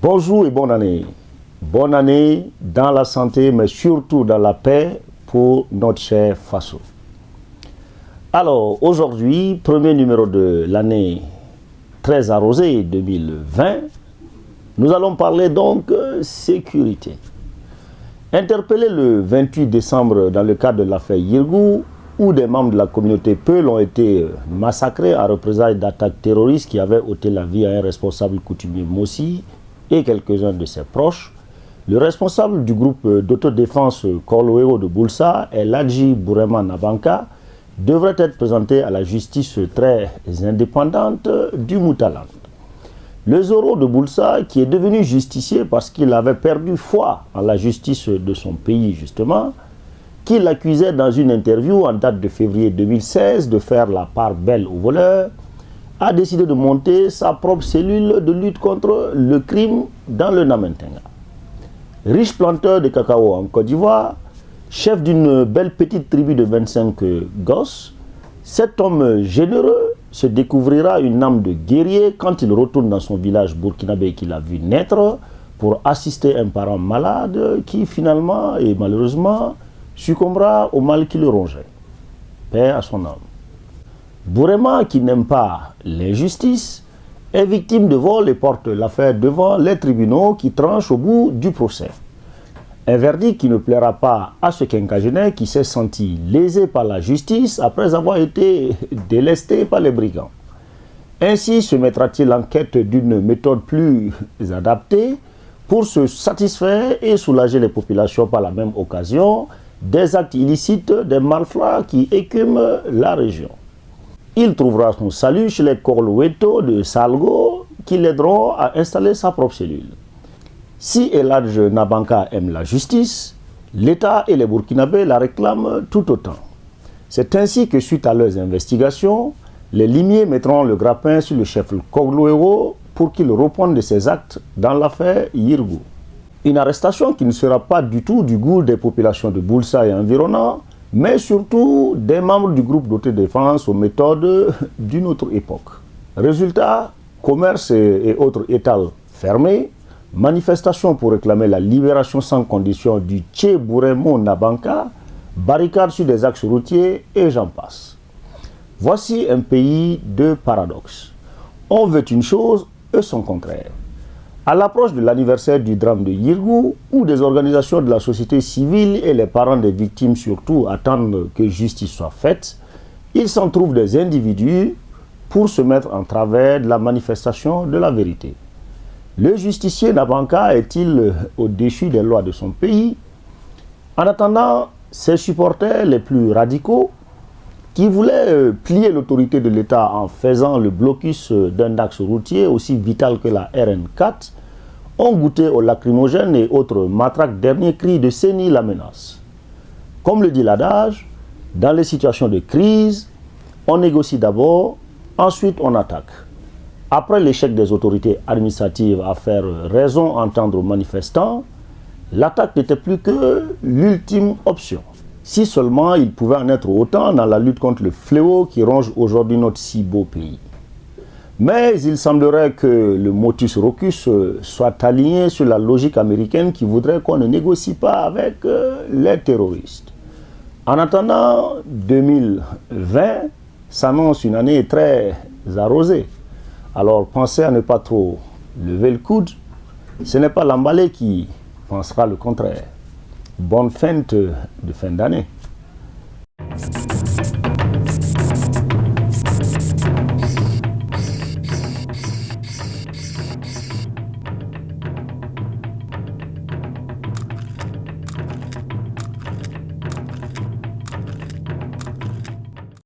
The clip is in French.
Bonjour et bonne année. Bonne année dans la santé, mais surtout dans la paix pour notre cher Faso. Alors, aujourd'hui, premier numéro de l'année très arrosée 2020, nous allons parler donc sécurité. Interpellé le 28 décembre dans le cadre de l'affaire Yirgou, où des membres de la communauté Peul ont été massacrés en représailles d'attaques terroristes qui avaient ôté la vie à un responsable coutumier Mossi et quelques-uns de ses proches, le responsable du groupe d'autodéfense Korloéo de Boulsa, Eladji Bourema Nabanka, devrait être présenté à la justice très indépendante du Moutaland. Le Zoro de Boulsa, qui est devenu justicier parce qu'il avait perdu foi en la justice de son pays justement, qui l'accusait dans une interview en date de février 2016 de faire la part belle aux voleurs, a décidé de monter sa propre cellule de lutte contre le crime dans le Namentenga. Riche planteur de cacao en Côte d'Ivoire, chef d'une belle petite tribu de 25 gosses, cet homme généreux se découvrira une âme de guerrier quand il retourne dans son village burkinabé qu'il a vu naître pour assister un parent malade qui finalement et malheureusement succombera au mal qui le rongeait. Paix à son âme. Bourema, qui n'aime pas l'injustice, est victime de vol et porte l'affaire devant les tribunaux qui tranchent au bout du procès. Un verdict qui ne plaira pas à ce quinquagénaire qui s'est senti lésé par la justice après avoir été délesté par les brigands. Ainsi se mettra-t-il en quête d'une méthode plus adaptée pour se satisfaire et soulager les populations par la même occasion des actes illicites des malfrats qui écument la région. Il trouvera son salut chez les Korloéto de Salgo qui l'aideront à installer sa propre cellule. Si Eladji Nabanka aime la justice, l'État et les Burkinabés la réclament tout autant. C'est ainsi que suite à leurs investigations, les limiers mettront le grappin sur le chef Korloéo pour qu'il réponde de ses actes dans l'affaire Yirgou. Une arrestation qui ne sera pas du tout du goût des populations de Boulsa et environnants, mais surtout des membres du groupe d'autodéfense aux méthodes d'une autre époque. Résultat, commerce et autres étals fermés, manifestations pour réclamer la libération sans condition du Tché Bouremo Nabanka, barricades sur des axes routiers et j'en passe. Voici un pays de paradoxes. On veut une chose et son contraire. À l'approche de l'anniversaire du drame de Yirgou, où des organisations de la société civile et les parents des victimes surtout attendent que justice soit faite, il s'en trouve des individus pour se mettre en travers de la manifestation de la vérité. Le justicier Nabanka est-il au-dessus des lois de son pays? En attendant, ses supporters les plus radicaux, qui voulaient plier l'autorité de l'État en faisant le blocus d'un axe routier aussi vital que la RN4, ont goûté aux lacrymogènes et autres matraques dernier cri de Séni la menace. Comme le dit l'adage, dans les situations de crise, on négocie d'abord, ensuite on attaque. Après l'échec des autorités administratives à faire raison entendre aux manifestants, l'attaque n'était plus que l'ultime option. Si seulement il pouvait en être autant dans la lutte contre le fléau qui ronge aujourd'hui notre si beau pays. Mais il semblerait que le motus rocus soit aligné sur la logique américaine qui voudrait qu'on ne négocie pas avec les terroristes. En attendant, 2020 s'annonce une année très arrosée. Alors pensez à ne pas trop lever le coude. Ce n'est pas l'emballé qui pensera le contraire. Bonne fête de fin d'année.